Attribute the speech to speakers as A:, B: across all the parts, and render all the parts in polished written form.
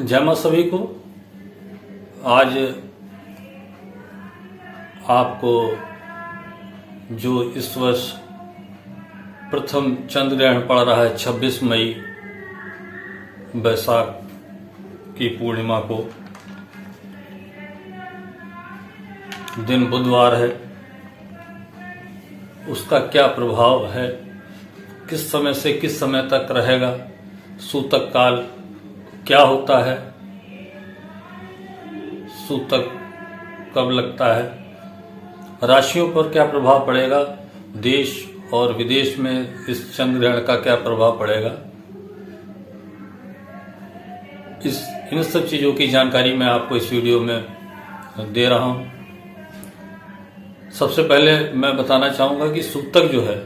A: जय मां सभी को। आज आपको जो इस वर्ष प्रथम चंद्र ग्रहण पड़ रहा है 26 मई बैसाख की पूर्णिमा को, दिन बुधवार है, उसका क्या प्रभाव है, किस समय से किस समय तक रहेगा, सूतक काल क्या होता है, सूतक कब लगता है, राशियों पर क्या प्रभाव पड़ेगा, देश और विदेश में इस चंद्र ग्रहण का क्या प्रभाव पड़ेगा, इन सब चीज़ों की जानकारी मैं आपको इस वीडियो में दे रहा हूं। सबसे पहले मैं बताना चाहूँगा कि सूतक जो है,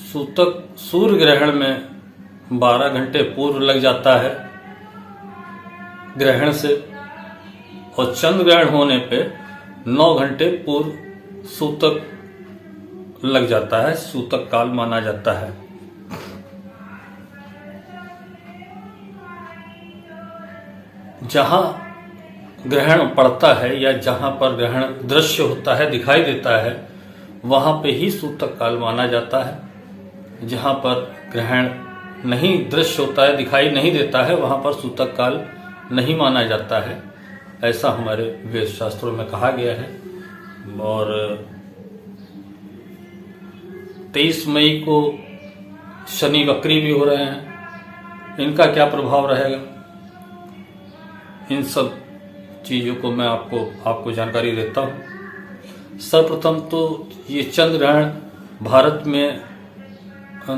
A: सूतक सूर्य ग्रहण में 12 घंटे पूर्व लग जाता है ग्रहण से, और चंद्र ग्रहण होने पे 9 घंटे पूर्व सूतक लग जाता है, सूतक काल माना जाता है। जहां ग्रहण पड़ता है या जहां पर ग्रहण दृश्य होता है, दिखाई देता है, वहां पे ही सूतक काल माना जाता है। जहां पर ग्रहण नहीं दृश्य होता है, दिखाई नहीं देता है, वहां पर सूतक काल नहीं माना जाता है, ऐसा हमारे वेद शास्त्रों में कहा गया है। और 23 मई को शनि वक्री भी हो रहे हैं, इनका क्या प्रभाव रहेगा, इन सब चीज़ों को मैं आपको जानकारी देता हूँ। सर्वप्रथम तो ये चंद्र ग्रहण भारत में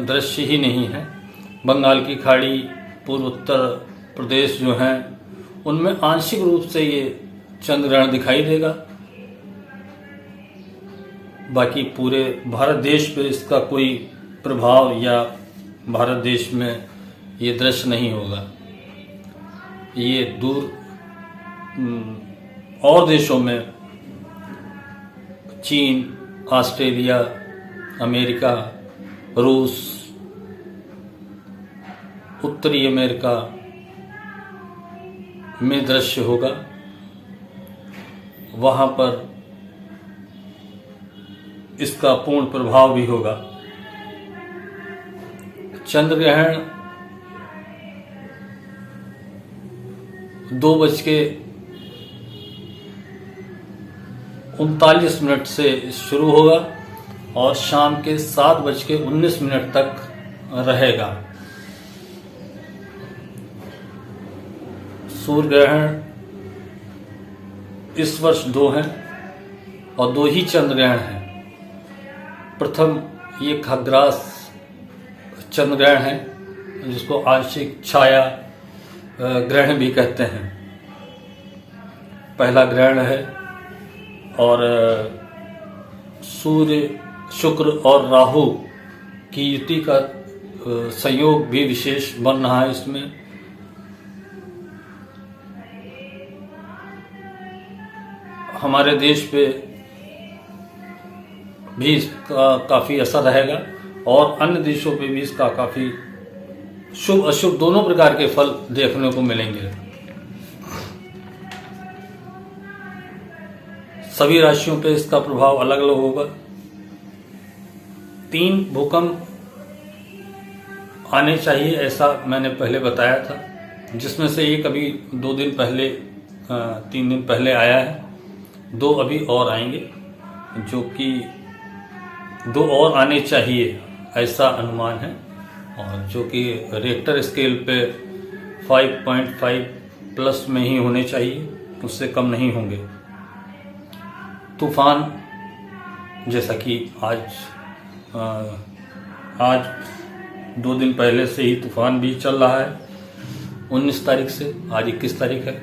A: दृश्य ही नहीं है, बंगाल की खाड़ी, पूर्व उत्तर प्रदेश जो हैं, उनमें आंशिक रूप से ये चंद्र ग्रहण दिखाई देगा। बाकी पूरे भारत देश पे इसका कोई प्रभाव या भारत देश में ये दृश्य नहीं होगा। ये दूर और देशों में, चीन, ऑस्ट्रेलिया, अमेरिका, रूस, उत्तरी अमेरिका में दृश्य होगा, वहां पर इसका पूर्ण प्रभाव भी होगा। चंद्र ग्रहण 2:39 से शुरू होगा और शाम के 7:19 तक रहेगा। सूर्य ग्रहण इस वर्ष 2 हैं और 2 ही चंद्र ग्रहण हैं। प्रथम ये खग्रास चंद्र ग्रहण है, जिसको आंशिक छाया ग्रहण भी कहते हैं, पहला ग्रहण है। और सूर्य, शुक्र और राहु की युति का संयोग भी विशेष बन रहा है इसमें। हमारे देश पे भी इसका काफ़ी असर रहेगा और अन्य देशों पे भी इसका काफ़ी शुभ अशुभ दोनों प्रकार के फल देखने को मिलेंगे। सभी राशियों पे इसका प्रभाव अलग अलग होगा। 3 भूकंप आने चाहिए, ऐसा मैंने पहले बताया था, जिसमें से एक अभी 2 दिन पहले, 3 दिन पहले आया है, 2 अभी और आएंगे, जो कि 2 और आने चाहिए ऐसा अनुमान है, और जो कि रिक्टर स्केल पे 5.5 प्लस में ही होने चाहिए, उससे कम नहीं होंगे। तूफान, जैसा कि आज 2 दिन पहले से ही तूफान भी चल रहा है, 19 तारीख से, आज 21 तारीख है,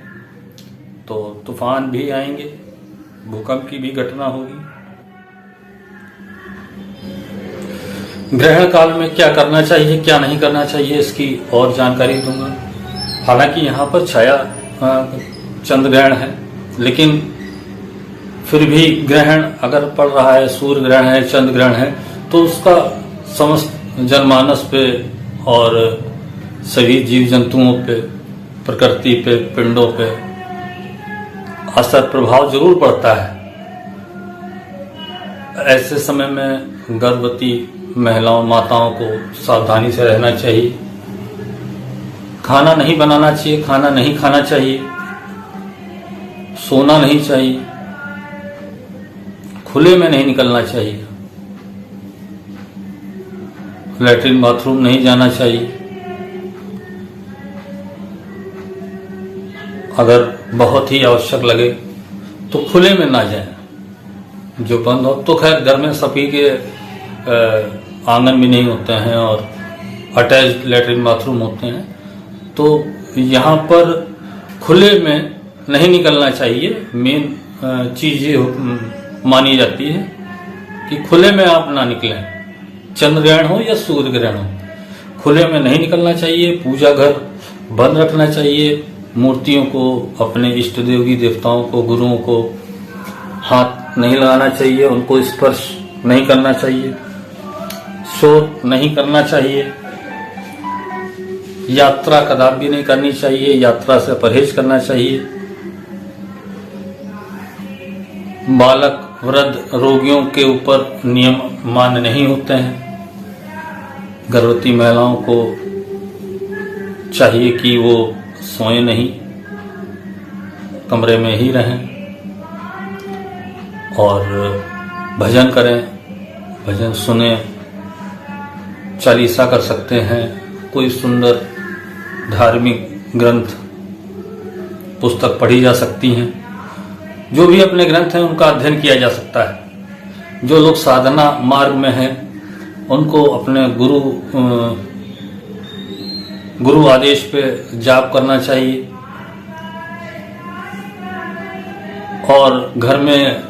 A: तो तूफान भी आएंगे, भूकंप की भी घटना होगी। ग्रहण काल में क्या करना चाहिए, क्या नहीं करना चाहिए, इसकी और जानकारी दूंगा। हालांकि यहाँ पर छाया चंद्र ग्रहण है, लेकिन फिर भी ग्रहण अगर पड़ रहा है, सूर्य ग्रहण है, चंद्र ग्रहण है, तो उसका समस्त जनमानस पे और सभी जीव जंतुओं पे प्रकृति पे, पिंडों पे असर प्रभाव जरूर पड़ता है। ऐसे समय में गर्भवती महिलाओं, माताओं को सावधानी से रहना चाहिए। खाना नहीं बनाना चाहिए, खाना नहीं खाना चाहिए, सोना नहीं चाहिए, खुले में नहीं निकलना चाहिए, लैट्रिन बाथरूम नहीं जाना चाहिए। अगर बहुत ही आवश्यक लगे तो खुले में ना जाएं, जो बंद हो। तो खैर घर में सभी के आंगन भी नहीं होते हैं और अटैच्ड लैट्रिन बाथरूम होते हैं, तो यहाँ पर खुले में नहीं निकलना चाहिए। मेन चीज़ ये मानी जाती है कि खुले में आप ना निकलें, चंद्र ग्रहण हो या सूर्य ग्रहण हो, खुले में नहीं निकलना चाहिए। पूजा घर बंद रखना चाहिए। मूर्तियों को, अपने इष्ट देवी देवताओं को, गुरुओं को हाथ नहीं लगाना चाहिए, उनको स्पर्श नहीं करना चाहिए, शोर नहीं करना चाहिए, यात्रा कदापि नहीं करनी चाहिए, यात्रा से परहेज करना चाहिए। बालक, वृद्ध, रोगियों के ऊपर नियम मान्य नहीं होते हैं। गर्भवती महिलाओं को चाहिए कि वो सोए नहीं, कमरे में ही रहें और भजन करें, भजन सुने, चालीसा कर सकते हैं, कोई सुंदर धार्मिक ग्रंथ पुस्तक पढ़ी जा सकती हैं। जो भी अपने ग्रंथ हैं उनका अध्ययन किया जा सकता है। जो लोग साधना मार्ग में हैं उनको अपने गुरु आदेश पे जाप करना चाहिए और घर में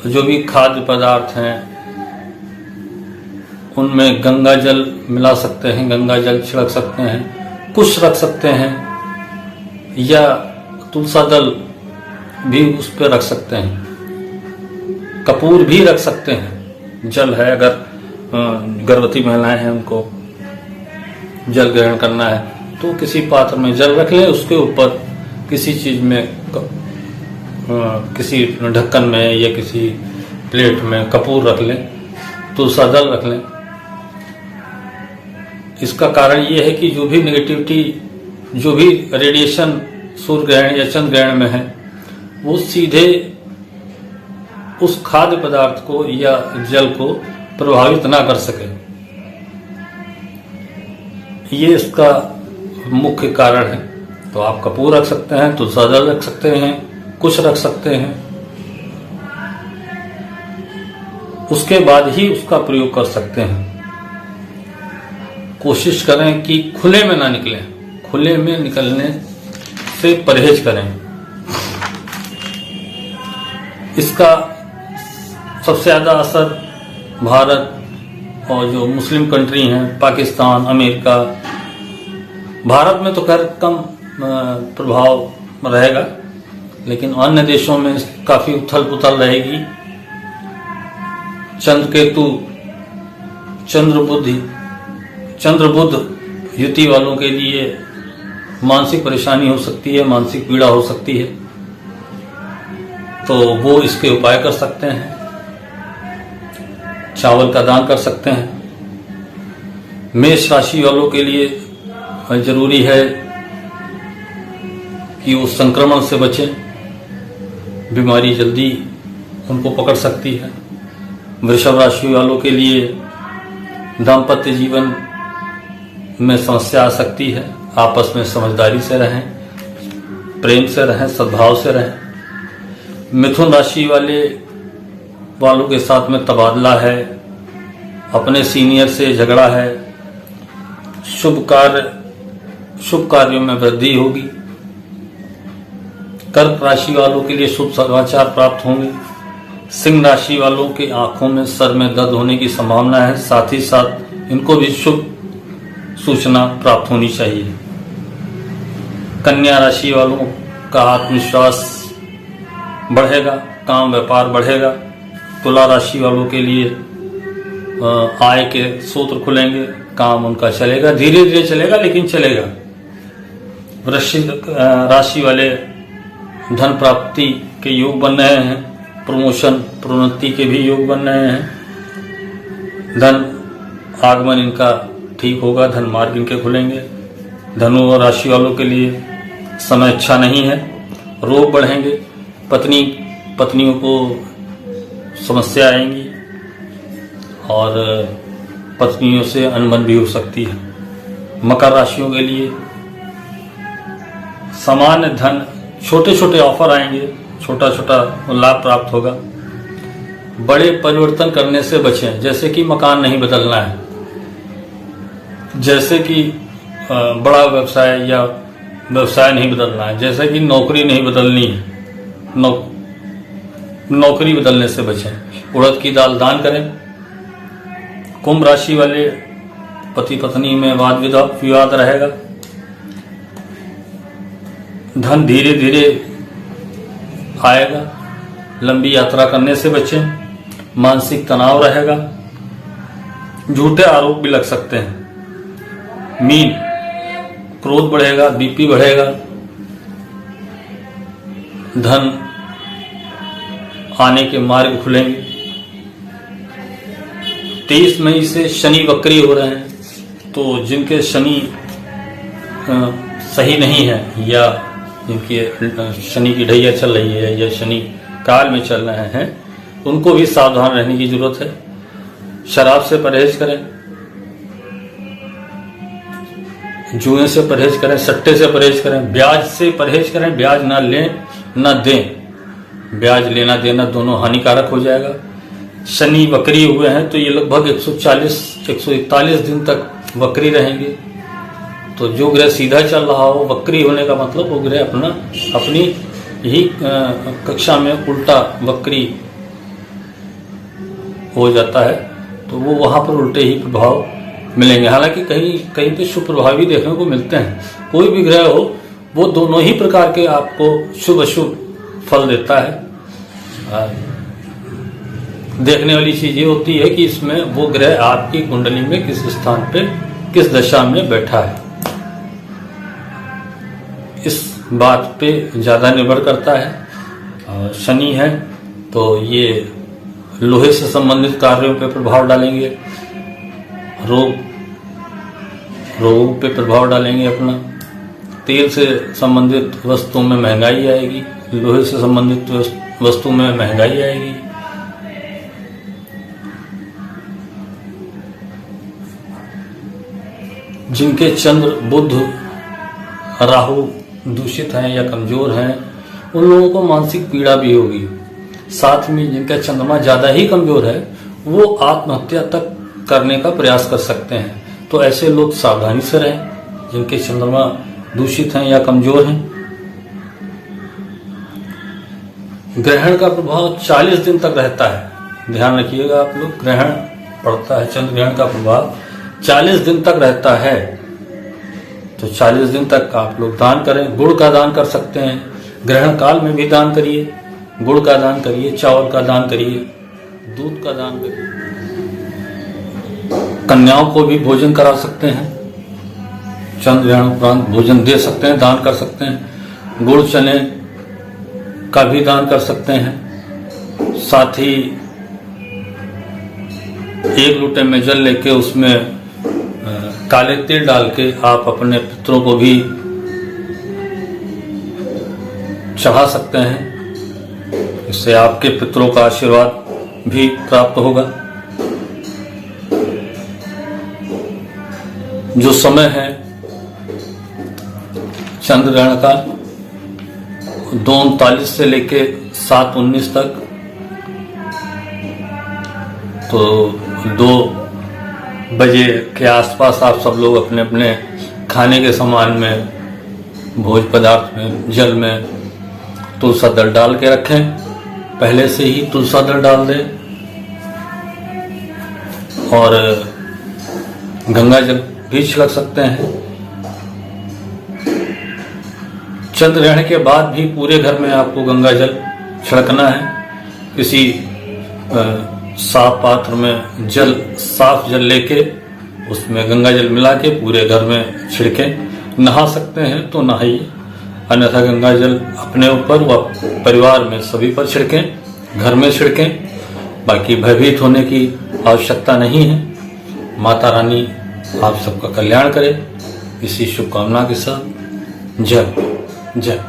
A: जो भी खाद्य पदार्थ हैं उनमें गंगा जल मिला सकते हैं, गंगा जल छिड़क सकते हैं, कुश रख सकते हैं या तुलसा दल भी उस पर रख सकते हैं, कपूर भी रख सकते हैं। जल है, अगर गर्भवती महिलाएं हैं उनको जल ग्रहण करना है तो किसी पात्र में जल रख लें, उसके ऊपर किसी चीज में, किसी ढक्कन में या किसी प्लेट में कपूर रख लें, तुलसा दल रख लें। इसका कारण ये है कि जो भी नेगेटिविटी, जो भी रेडिएशन सूर्य ग्रहण या चंद्र ग्रहण में है वो सीधे उस खाद्य पदार्थ को या जल को प्रभावित ना कर सके। ये इसका मुख्य कारण है। तो आप कपूर रख सकते हैं, तुलसा दल रख सकते हैं, कुछ रख सकते हैं, उसके बाद ही उसका प्रयोग कर सकते हैं। कोशिश करें कि खुले में ना निकलें, खुले में निकलने से परहेज करें। इसका सबसे ज़्यादा असर भारत और जो मुस्लिम कंट्री हैं, पाकिस्तान, अमेरिका, भारत में तो खैर कम प्रभाव रहेगा, लेकिन अन्य देशों में काफ़ी उथल पुथल रहेगी। चंद्र बुध युति वालों के लिए मानसिक परेशानी हो सकती है, मानसिक पीड़ा हो सकती है, तो वो इसके उपाय कर सकते हैं। चावल का दान कर सकते हैं। मेष राशि वालों के लिए जरूरी है कि वो संक्रमण से बचें, बीमारी जल्दी उनको पकड़ सकती है। वृषभ राशि वालों के लिए दाम्पत्य जीवन में समस्या आ सकती है। आपस में समझदारी से रहें, प्रेम से रहें, सद्भाव से रहें। मिथुन राशि वालों के साथ में तबादला है, अपने सीनियर से झगड़ा है, शुभ कार्यों में वृद्धि होगी। कर्क राशि वालों के लिए शुभ समाचार प्राप्त होंगे। सिंह राशि वालों के आंखों में, सर में दर्द होने की संभावना है, साथ ही साथ इनको भी शुभ सूचना प्राप्त होनी चाहिए। कन्या राशि वालों का आत्मविश्वास बढ़ेगा, काम व्यापार बढ़ेगा। तुला राशि वालों के लिए आय के स्रोत खुलेंगे, काम उनका चलेगा, धीरे धीरे चलेगा लेकिन चलेगा। वृश्चिक राशि वाले धन प्राप्ति के योग बन रहे हैं, प्रमोशन प्रोन्नति के भी योग बन रहे हैं। धन आगमन इनका ठीक होगा, धन मार्ग इनके खुलेंगे। धनु और राशि वालों के लिए समय अच्छा नहीं है, रोग बढ़ेंगे, पत्नियों को समस्या आएंगी और पत्नियों से अनबन भी हो सकती है। मकर राशियों के लिए सामान्य धन, छोटे छोटे ऑफर आएंगे, छोटा छोटा लाभ प्राप्त होगा। बड़े परिवर्तन करने से बचें, जैसे कि मकान नहीं बदलना है, जैसे कि बड़ा व्यवसाय या व्यवसाय नहीं बदलना है, जैसे कि नौकरी नहीं बदलनी है, नौकरी बदलने से बचें। उड़द की दाल दान करें। कुंभ राशि वाले पति पत्नी में वाद विवाद रहेगा। धन धीरे धीरे आएगा। लंबी यात्रा करने से बचें। मानसिक तनाव रहेगा। झूठे आरोप भी लग सकते हैं। मीन, क्रोध बढ़ेगा, बीपी बढ़ेगा। धन आने के मार्ग खुलेंगे। 23 मई से शनि वक्री हो रहे हैं, तो जिनके शनि सही नहीं है या जिनकी शनि की ढैया चल रही है या शनि काल में चल रहे हैं, उनको भी सावधान रहने की जरूरत है। शराब से परहेज करें, जुए से परहेज करें, सट्टे से परहेज करें, ब्याज से परहेज करें। ब्याज ना लें ना दें। ब्याज लेना देना दोनों हानिकारक हो जाएगा। शनि वक्री हुए हैं तो ये लगभग 141 दिन तक वक्री रहेंगे। तो जो ग्रह सीधा चल रहा हो, वक्री होने का मतलब वो ग्रह अपनी ही कक्षा में उल्टा वक्री हो जाता है, तो वो वहां पर उल्टे ही प्रभाव मिलेंगे। हालांकि कहीं पे शुभ प्रभाव भी देखने को मिलते हैं। कोई भी ग्रह हो, वो दोनों ही प्रकार के आपको शुभ अशुभ फल देता है। देखने वाली चीज ये होती है कि इसमें वो ग्रह आपकी कुंडली में किस स्थान पे, किस दशा में बैठा है, इस बात पे ज्यादा निर्भर करता है। शनि है तो ये लोहे से संबंधित कार्यों पे प्रभाव डालेंगे, रोगों पे प्रभाव डालेंगे अपना। तेल से संबंधित वस्तुओं में महंगाई आएगी, लोहे से संबंधित वस्तु में महंगाई आएगी। जिनके चंद्र बुध राहु दूषित हैं या कमजोर हैं, उन लोगों को मानसिक पीड़ा भी होगी। साथ में जिनका चंद्रमा ज्यादा ही कमजोर है, वो आत्महत्या तक करने का प्रयास कर सकते हैं। तो ऐसे लोग सावधानी से रहें, जिनके चंद्रमा दूषित हैं या कमजोर हैं। ग्रहण का प्रभाव 40 दिन तक रहता है। ध्यान रखिएगा आप लोग, ग्रहण पड़ता है, चंद्र ग्रहण का प्रभाव 40 दिन तक रहता है। तो 40 दिन तक आप लोग दान करें। गुड़ का दान कर सकते हैं, ग्रहण काल में भी दान करिए। गुड़ का दान करिए, चावल का दान करिए, दूध का दान करिए। कन्याओं को भी भोजन करा सकते हैं। चंद्र ग्रहण उपरांत भोजन दे सकते हैं, दान कर सकते हैं। गुड़ चने का भी दान कर सकते हैं। साथ ही 1 लोटे में जल लेके उसमें काले तिल डाल के आप अपने पितरों को भी चढ़ा सकते हैं। इससे आपके पितरों का आशीर्वाद भी प्राप्त होगा। जो समय है चंद्र ग्रहण का 2:39 से लेके 7:19 तक, तो 2 बजे के आसपास आप सब लोग अपने अपने खाने के सामान में, भोज पदार्थ में, जल में तुलसा दल डाल के रखें। पहले से ही तुलसा दल डाल दें और गंगा जल भी छिड़क सकते हैं। चंद्र ग्रहण के बाद भी पूरे घर में आपको गंगा जल छिड़कना है। किसी साफ पात्र में साफ जल लेके उसमें गंगा जल मिला के पूरे घर में छिड़कें। नहा सकते हैं तो नहाइए, अन्यथा गंगा जल अपने ऊपर व परिवार में सभी पर छिड़कें, घर में छिड़कें। बाकी भयभीत होने की आवश्यकता नहीं है। माता रानी आप सबका कल्याण करे, इसी शुभकामना के साथ जय जय।